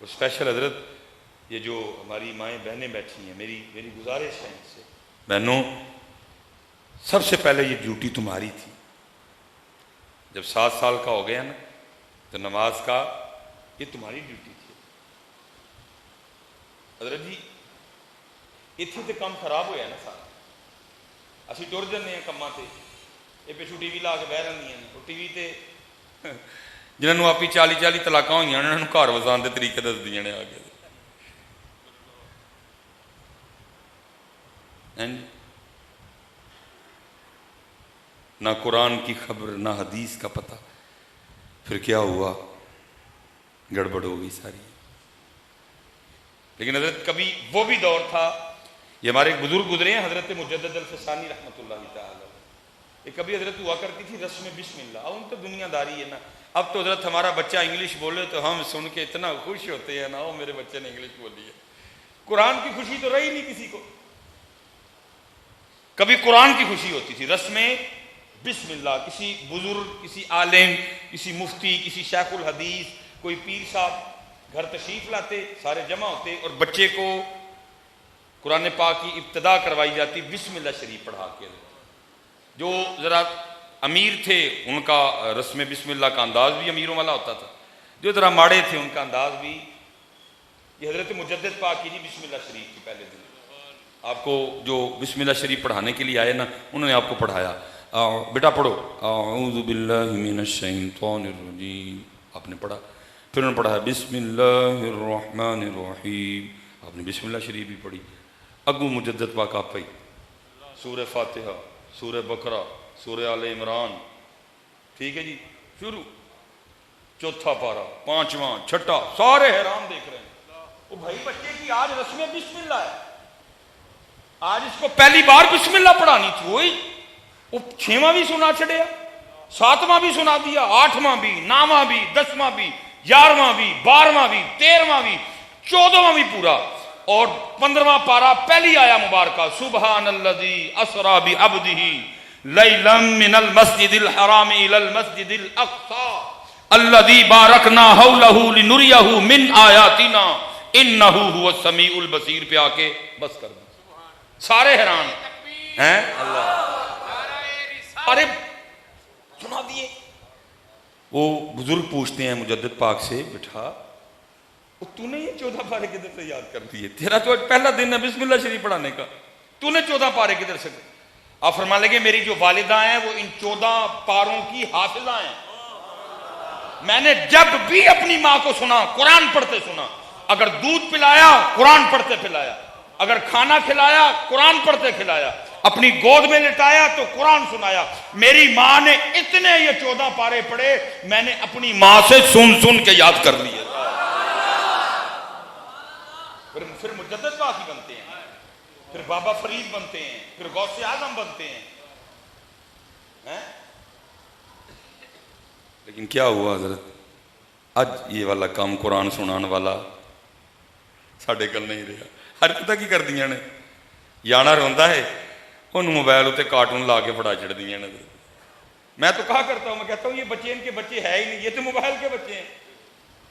وہ اسپیشل حضرت یہ جو ہماری مائیں بہنیں بیٹھی ہیں، میری گزارش ہے ان سے، بہنوں سب سے پہلے یہ ڈیوٹی تمہاری تھی. جب 7 سال کا ہو گیا نا تو نماز کا یہ تمہاری ڈیوٹی تھی. حضرت جی اتنے تو کام خراب ہوا نا سارا، اسی ٹر جانے ہیں کاماں تے، یہ پچھو ٹی وی لا کے بہ رہی ہیں. ٹی وی تے جنہوں آپ 40 طلاقاں ہوئی ہیں انہوں نے گھر وسان کے طریقے دس دیا نے آ کے. نہ قرآن کی خبر نہ حدیث کا پتہ. پھر کیا ہوا؟ گڑبڑ ہو گئی ساری. لیکن حضرت کبھی وہ بھی دور تھا، یہ ہمارے ایک بزرگ گزرے ہیں حضرت مجدد الفسانی رحمۃ اللہ تعالی، یہ کبھی حضرت ہوا کرتی تھی رسم بسم اللہ. اب ان تو دنیا داری ہے نا. اب تو حضرت ہمارا بچہ انگلش بولے تو ہم سن کے اتنا خوش ہوتے ہیں نا، وہ میرے بچے نے انگلش بولی ہے. قرآن کی خوشی تو رہی نہیں کسی کو. کبھی قرآن کی خوشی ہوتی تھی، رسم بسم اللہ. کسی بزرگ، کسی عالم، کسی مفتی، کسی شیخ الحدیث، کوئی پیر صاحب گھر تشریف لاتے، سارے جمع ہوتے اور بچے کو قرآن پاک کی ابتدا کروائی جاتی بسم اللہ شریف پڑھا کے. جو ذرا امیر تھے ان کا رسم بسم اللہ کا انداز بھی امیروں والا ہوتا تھا، جو ذرا ماڑے تھے ان کا انداز بھی. یہ حضرت مجدد پاک کی جی بسم اللہ شریف کی پہلے دن آپ کو جو بسم اللہ شریف پڑھانے کے لیے آئے نا انہوں نے آپ کو پڑھایا. بیٹا پڑھو اعوذ باللہ من الشیطان الرجیم، آپ نے پڑھا. پھر انہوں نے پڑھا بسم اللہ الرحمن الرحیم، آپ نے بسم اللہ شریف بھی پڑھی. اگو مجدد پاک آپ پہ سورہ فاتحہ، سورہ بقرہ، سورہ آل عمران، ٹھیک ہے جی، شروع. چوتھا پارہ، پانچواں، چھٹا، سارے حیران دیکھ رہے ہیں. وہ بھائی بچے کی آج رسم بسم اللہ ہے، آج اس کو پہلی بار بسم اللہ پڑھانی تھی. وہی وہ 6واں بھی سنا چھڑیا، 7واں بھی سنا دیا، 8واں بھی، 9واں بھی، 10واں بھی، 11واں بھی، 12واں بھی، 13واں بھی، 14واں بھی پورا. اور 15واں پارہ پہلی آیا مبارکہ سبحان الذی اسری بعبدہ لیلا من المسجد الحرام الی المسجد الاقصی الذی بارکنا حولہ لنریہ من آیاتنا انہ هو السمیع البصیر پہ آ کے بس کر دیں. سارے حیران ہیں. اللہ ارے سنا دیے. وہ بزرگ پوچھتے ہیں مجدد پاک سے، بیٹا تو نے یہ 14 پارے کدھر سے یاد کر دیے؟ تیرا تو پہلا دن ہے بسم اللہ شریف پڑھانے کا، تو نے 14 پارے کدھر سے؟ آپ فرما لیں گے میری جو والدہ ہیں وہ ان 14 پاروں کی حافظہ ہیں. میں نے جب بھی اپنی ماں کو سنا قرآن پڑھتے سنا. اگر دودھ پلایا قرآن پڑھتے پلایا، اگر کھانا کھلایا قرآن پڑھتے کھلایا، اپنی گود میں لٹایا تو قرآن سنایا. میری ماں نے اتنے یہ 14 پارے پڑھے میں نے اپنی ماں سے سن سن کے یاد کر لیے. پھر مجدد پاک ہی بنتے ہیں، پھر بابا فرید بنتے ہیں، پھر غوث اعظم بنتے ہیں. لیکن کیا ہوا حضرت؟ اج یہ والا کام قرآن سنان والا ساڈے کل نہیں رہا. حرکتیں کی کر دیا نے، یانا روندا ہے انہوں موبائل اتنے کارٹون لا کے فڑا چڑھ دیا نے. میں تو کہا کرتا ہوں، میں کہتا ہوں یہ بچے ان کے بچے ہے ہی نہیں، یہ تو موبائل کے بچے ہیں.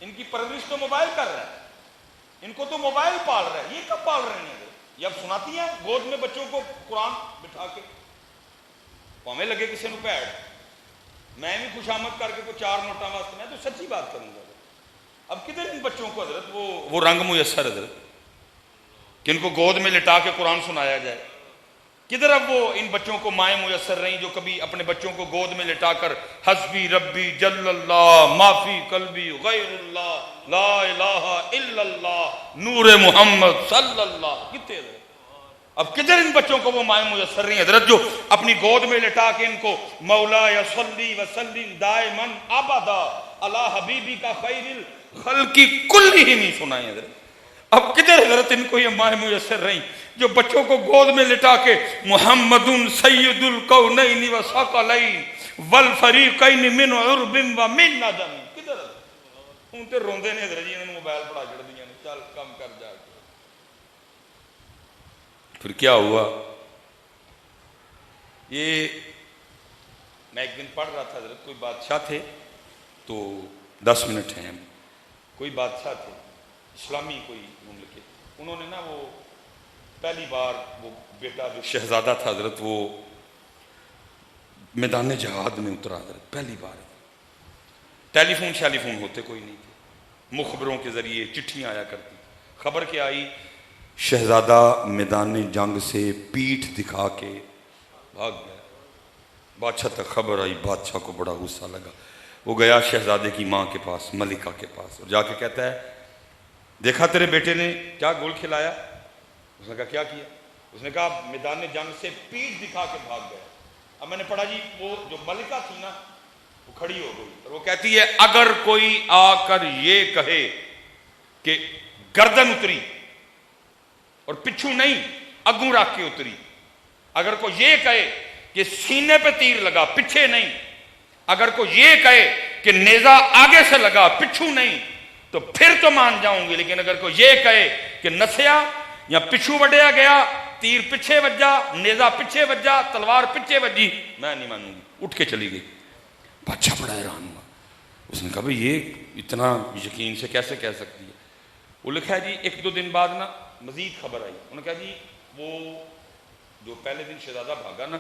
ان کی پرورش تو موبائل کر رہا ہے، ان کو تو موبائل پال رہا ہے. یہ کب پال رہے ہیں؟ یہ اب سناتی ہیں گود میں بچوں کو قرآن بٹھا کے، پاویں لگے کسی نے پیڑ. میں بھی خوشامد کر کے کوئی 4 نوٹاں واسطے میں تو سچی بات کروں گا. اب کدھر ان بچوں کو حضرت وہ رنگ میسر حضرت کہ ان کو گود میں لٹا کے قرآن سنایا جائے؟ کدھر اب وہ ان بچوں کو مائیں میسر رہیں جو کبھی اپنے بچوں کو گود میں لٹا کر حسبی ربی جل اللہ ما فی قلبی غیر اللہ لا الہ الا اللہ نور محمد صلی اللہ. کتنے اب کدھر ان بچوں کو وہ مائیں میسر رہی حضرت جو اپنی گود میں لٹا کے ان کو مولا یا صلی وسلم دائما ابدا علی حبیبی کا خیر الخلق کلہم ہی سنائیں حضرت. اب کدھر حضرت ان کو یہ مائیں میسر رہیں جو بچوں کو گود میں لٹا کے محمد سید الکونین و ثقلین والفریقین من عرب و من ندم. کدھر ان تے روندے نے حضرت جی انہوں نے موبائل پڑھا چڑھ دیا نے. چل کم کر جا کے. پھر کیا ہوا؟ یہ میں ایک دن پڑھ رہا تھا حضرت، کوئی بادشاہ تھے تو 10 منٹ ہیں، کوئی بادشاہ تھے اسلامی کوئی مملکت، انہوں نے نا وہ پہلی بار وہ بیٹا جو شہزادہ تھا حضرت، وہ میدان جہاد میں اترا حضرت پہلی بار. ٹیلی فون ہوتے کوئی نہیں تھے، مخبروں کے ذریعے چٹھیاں آیا کرتی. خبر کیا آئی؟ شہزادہ میدان جنگ سے پیٹھ دکھا کے بھاگ گیا. بادشاہ تک خبر آئی، بادشاہ کو بڑا غصہ لگا. وہ گیا شہزادے کی ماں کے پاس، ملکہ کے پاس، اور جا کے کہتا ہے دیکھا تیرے بیٹے نے کیا گول کھلایا؟ اس نے کہا کیا کیا؟ اس نے کہا میدان جنگ سے پیٹھ دکھا کے بھاگ گیا. اب میں نے پڑھا جی وہ جو ملکہ تھی نا وہ کھڑی ہو گئی اور وہ کہتی ہے اگر کوئی آ کر یہ کہے کہ گردن اتری اور پچھو نہیں اگوں رکھ کے اتری، اگر کوئی یہ کہے کہ سینے پہ تیر لگا پیچھے نہیں، اگر کوئی یہ کہے کہ نیزہ آگے سے لگا پچھو نہیں، تو پھر تو مان جاؤں گی. لیکن اگر کوئی یہ کہے کہ نسیا یا پچھو وڈیا گیا، تیر پیچھے وجا، نیزہ پیچھے وجا، تلوار پیچھے وجی، میں نہیں مانوں گی. اٹھ کے چلی گئی. بادشاہ بڑا حیران ہوا. اس نے کہا بھئی یہ اتنا یقین سے کیسے کہہ سکتی ہے؟ وہ لکھا ہے جی ایک دو دن بعد نا مزید خبر آئی. انہوں نے کہا جی وہ جو پہلے دن شہزادہ بھاگا نا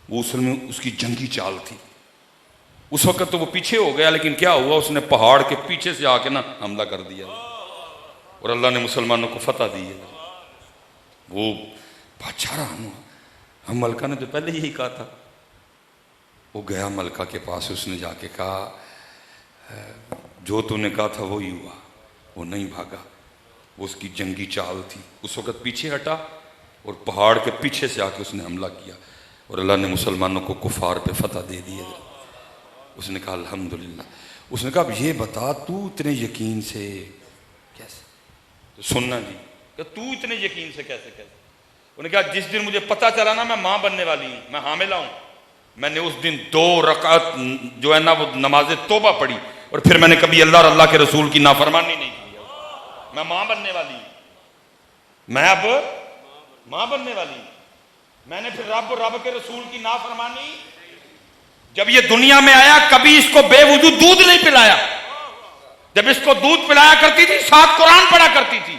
وہ اصل میں اس کی جنگی چال تھی. اس وقت تو وہ پیچھے ہو گیا، لیکن کیا ہوا اس نے پہاڑ کے پیچھے سے آ کے نا حملہ کر دیا اور اللہ نے مسلمانوں کو فتح دی ہے. وہ بادشاہ حیران ہوا. ہم ملکہ نے تو پہلے یہی کہا تھا. وہ گیا ملکہ کے پاس، اس نے جا کے کہا جو تو نے کہا تھا وہی ہوا، وہ نہیں بھاگا، وہ اس کی جنگی چال تھی. اس وقت پیچھے ہٹا اور پہاڑ کے پیچھے سے آ کے اس نے حملہ کیا اور اللہ نے مسلمانوں کو کفار پہ فتح دے دی ہے. اس نے کہا الحمدللہ. اس نے کہا اب یہ بتا تو اتنے یقین سے کیسے؟ تو سننا جی کہ تو اتنے یقین سے کیسے کیسے؟ انہوں نے کہا جس دن مجھے پتہ چلا نا میں ماں بننے والی ہوں، میں حاملہ ہوں، میں نے اس دن 2 رکعت جو ہے نا وہ نماز توبہ پڑھی اور پھر میں نے کبھی اللہ اور اللہ کے رسول کی نافرمانی نہیں کی. میں ماں بننے والی ہوں، میں اب ماں بننے والی ہوں. میں نے پھر رب کے رسول کی نافرمانی، جب یہ دنیا میں آیا کبھی اس کو بے وضو دودھ نہیں پلایا. جب اس کو دودھ پلایا کرتی تھی 7 قرآن پڑھا کرتی تھی.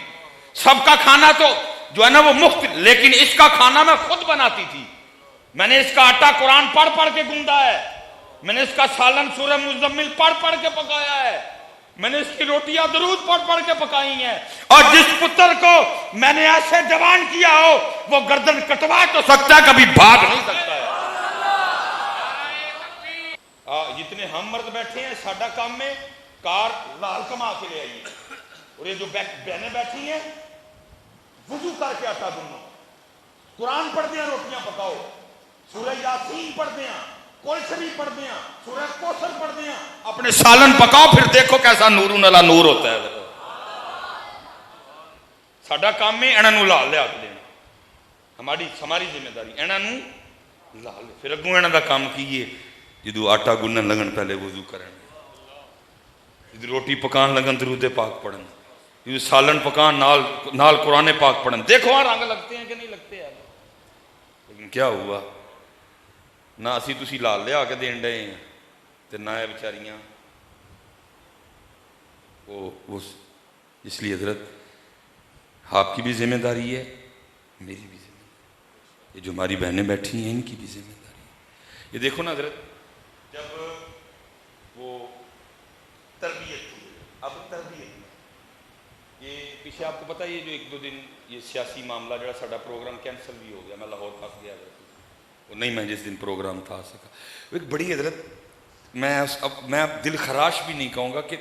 سب کا کھانا تو جو ہے نا وہ مفت، لیکن اس کا کھانا میں خود بناتی تھی. میں نے اس کا آٹا قرآن پڑھ پڑھ کے گوندا ہے. میں نے اس کا سالن سورہ مزمل پڑھ پڑھ کے پکایا ہے. میں نے اس کی روٹیاں درود پڑھ پڑھ کے پکائی ہیں. اور جس پتر کو میں نے ایسے جوان کیا ہو وہ گردن کٹوا تو سکتا ہے، کبھی بھاگ نہیں سکتا ہے. جتنے ہم مرد بیٹھے ہیں ساڈا کام میں کار لال کما کے لے آئیے، اور یہ جو بہنیں بیٹھی ہیں وضو کر کے آٹا گنو، قرآن پڑھ دیا، روٹیاں پکاؤ، سورہ یاسین پڑھ دیا، قل شریف پڑھ دیا، سورہ کوثر پڑھ دیا، اپنے سالن پکاؤ، پھر دیکھو کیسا نور علی نور ہوتا ہے. ساڈا کام میں انہاں نوں لال لیا کے دینا، ہماری ذمہ داری انہاں نوں لال. پھر اگوں انہاں دا کام کیے جدو آٹا گنن لگن پہلے وضو کرن، جدو روٹی پکان لگن درود پاک پڑھن، جدو سالن پکان نال قرآن پاک پڑھن. دیکھو ہاں رنگ لگتے ہیں کہ نہیں لگتے ہیں. لیکن کیا ہوا، نہ اسی تسی لال لیا کے دین ڈے ہیں تے نہ بیچاریاں وہ. اس لیے حضرت آپ کی بھی ذمہ داری ہے، میری بھی ذمہ داری، یہ جو ہماری بہنیں بیٹھی ہیں ان کی بھی ذمہ داری ہے. یہ دیکھو نا حضرت جب وہ تربیت ہوئی، اب تربیت میں یہ پیچھے آپ کو پتہ یہ جو 1-2 دن یہ سیاسی معاملہ جڑا ساڈا پروگرام کینسل بھی ہو گیا، میں لاہور پھنس گیا وہ نہیں، میں جس دن پروگرام تھا آ سکا. وہ ایک بڑی حضرت میں اب دل خراش بھی نہیں کہوں گا کہ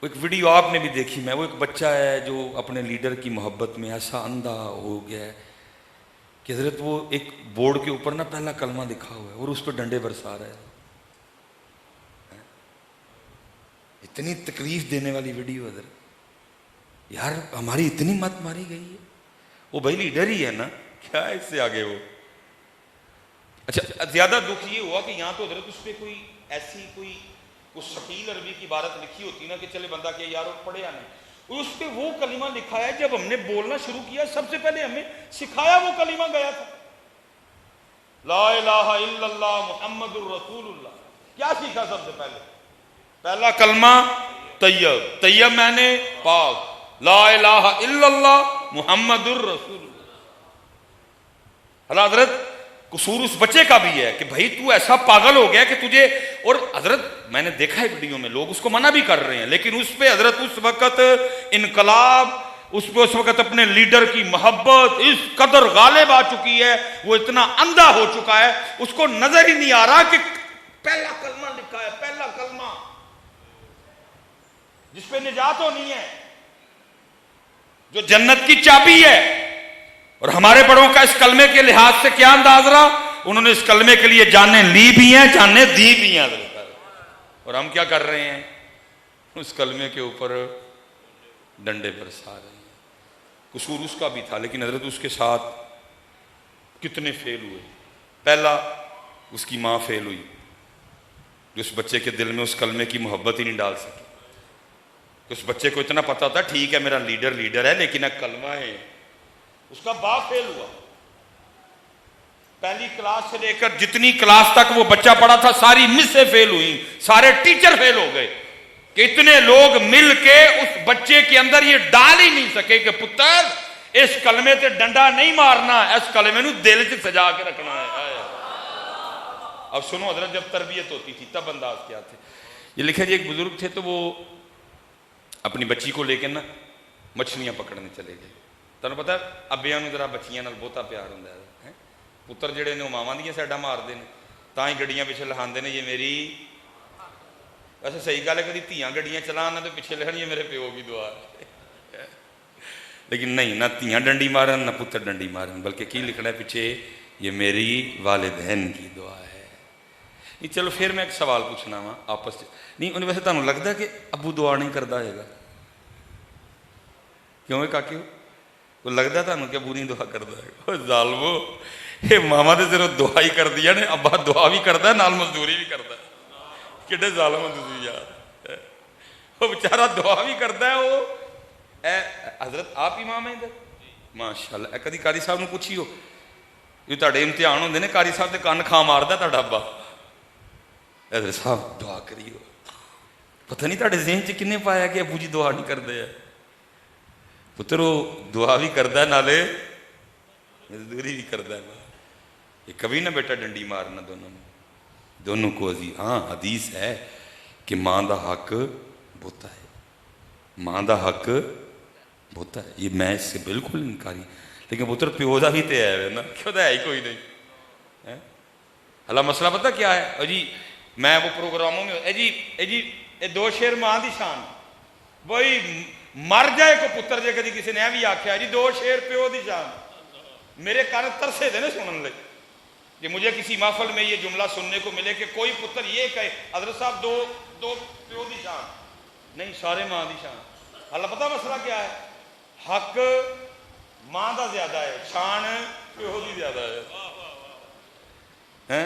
وہ ایک ویڈیو آپ نے بھی دیکھی، میں وہ ایک بچہ ہے جو اپنے لیڈر کی محبت میں ایسا اندھا ہو گیا ہے کہ حضرت وہ ایک بورڈ کے اوپر نا پہلا کلمہ لکھا ہوا ہے اور اس پہ ڈنڈے برسا رہا ہے. اتنی تکلیف دینے والی ویڈیو حضرت، یار ہماری اتنی مت ماری گئی ہے. وہ بھائی لیڈر ہی ہے نا، کیا ہے اس سے آگے وہ. اچھا زیادہ دکھ یہ ہوا کہ یہاں تو حضرت اس پہ کوئی ایسی کوئی ثقیل عربی کی عبارت لکھی ہوتی نا کہ چلے بندہ کہ یار وہ پڑھیا نہیں، اس پہ وہ کلمہ لکھا ہے. جب ہم نے بولنا شروع کیا سب سے پہلے ہمیں سکھایا وہ کلمہ گیا تھا، لا الہ الا اللہ محمد الرسول اللہ. کیا سیکھا سب سے پہلے؟ پہلا کلمہ طیب، طیب میں نے پاک، لا الہ الا اللہ محمد الرسول اللہ۔ حضرت قصور اس بچے کا بھی ہے کہ بھائی تو ایسا پاگل ہو گیا کہ تجھے، اور حضرت میں نے دیکھا ہے ویڈیو میں لوگ اس کو منع بھی کر رہے ہیں، لیکن اس پہ حضرت اس وقت انقلاب، اس پہ اس وقت اپنے لیڈر کی محبت اس قدر غالب آ چکی ہے، وہ اتنا اندھا ہو چکا ہے، اس کو نظر ہی نہیں آ رہا کہ پہلا کلمہ لکھا ہے، پہلا کلمہ جس پہ نجات ہونی ہے، جو جنت کی چابی ہے۔ اور ہمارے بڑوں کا اس کلمے کے لحاظ سے کیا انداز رہا؟ انہوں نے اس کلمے کے لیے جانیں لی بھی ہیں، جانیں دی بھی ہیں، اور ہم کیا کر رہے ہیں؟ اس کلمے کے اوپر ڈنڈے برسا رہے ہیں۔ قصور اس کا بھی تھا، لیکن حضرت اس کے ساتھ کتنے فیل ہوئے۔ پہلا، اس کی ماں فیل ہوئی، جو اس بچے کے دل میں اس کلمے کی محبت ہی نہیں ڈال سکی۔ تو اس بچے کو اتنا پتا تھا ٹھیک ہے میرا لیڈر ہے، لیکن ایک کلمہ ہے۔ اس کا باپ فیل ہوا، پہلی کلاس سے لے کر جتنی کلاس تک وہ بچہ پڑھا تھا ساری مس سے فیل ہوئی، سارے ٹیچر فیل ہو گئے، کہ اتنے لوگ مل کے اس بچے کے اندر یہ ڈال ہی نہیں سکے کہ پتر اس کلمے سے ڈنڈا نہیں مارنا، اس کلمے نو دل سے سجا کے رکھنا ہے۔ اب سنو حضرت، جب تربیت ہوتی تھی تب انداز کیا تھے۔ یہ لکھا جی ایک بزرگ تھے تو وہ اپنی بچی کو لے کے نا مچھلیاں پکڑنے چلے گئے۔ تمہیں پتا ابیاں نو ذرا بچیاں نال بہتا پیار ہوندا ہے، پتر جڑے نے ماواں دیاں سائڈاں ماردے نے، تاں ہی گڈیاں پیچھے لہاندے نے یہ میری، ویسے صحیح گل ہے کدی دھیاں گڈیاں چلان نہ تو پیچھے لکھن یہ میرے پیو کی دعا ہے، لیکن نہیں، نہ دھیاں ڈنڈی مارن نہ پتر ڈنڈی مارن، بلکہ کی لکھنا ہے پیچھے یہ میری والدین کی دعا ہے۔ نہیں چلو پھر میں ایک سوال پوچھنا وا آپس نہیں، انہیں ویسے تمہیں لگتا ہے کہ ابو دعا نہیں کرتا ہے گا؟ کیوں ہے کاکیو؟ وہ لگتا ہے تمہیں کہ ابو نہیں دعا کرتا ہے؟ ظالمو، یہ ماما نے صرف دعا ہی کر دیا نے، ابا دعا بھی کرتا ہے نال مزدوری بھی کرتا ہے۔ کڈے ظالم ہو تسی یار، وہ بیچارہ دعا بھی کرتا ہے۔ وہ اے حضرت آپ امام ہیں ادھر ماشاءاللہ، کدی قاری صاحب نے پوچھی ہو جو تہاڈے امتحان ہوندے نے قاری صاحب دے کان کھا ماردا تہاڈا ابا، حضرت صاحب دعا کریو، پتہ نہیں تہاڈے ذہن چ کنے پایا کہ ابو جی دعا نہیں کرتے ہیں؟ پتر وہ دعا بھی کرتا ہے نالے مزدوری بھی کرتا ہے۔ یہ کبھی نہ بیٹا ڈنڈی مارنا دونوں کو عزیز۔ ہاں حدیث ہے کہ ماں دا حق بہتا ہے، ماں دا حق بہتا ہے، یہ میں اس سے بالکل انکاری، لیکن پتر پیو دا بھی تے ہے نا، کیوں دا ہے ہی کوئی نہیں۔ اللہ مسئلہ پتہ کیا ہے جی؟ میں وہ پروگراموں میں یہ دو شیر ماں دی شان، وہی مر جائے کو پتر جے کدی کسی نے بھی آکھیا جی دو شیر پیو دی شان، میرے کان ترسے دے نا سنن لے کہ مجھے کسی محفل میں یہ جملہ سننے کو ملے کہ کوئی پتر یہ کہے حضرت صاحب دو پیو دی شان نہیں، سارے ماں دی شان۔ اللہ پتہ مسئلہ کیا ہے؟ حق ماں دا زیادہ ہے، شان پیو دی زیادہ ہے۔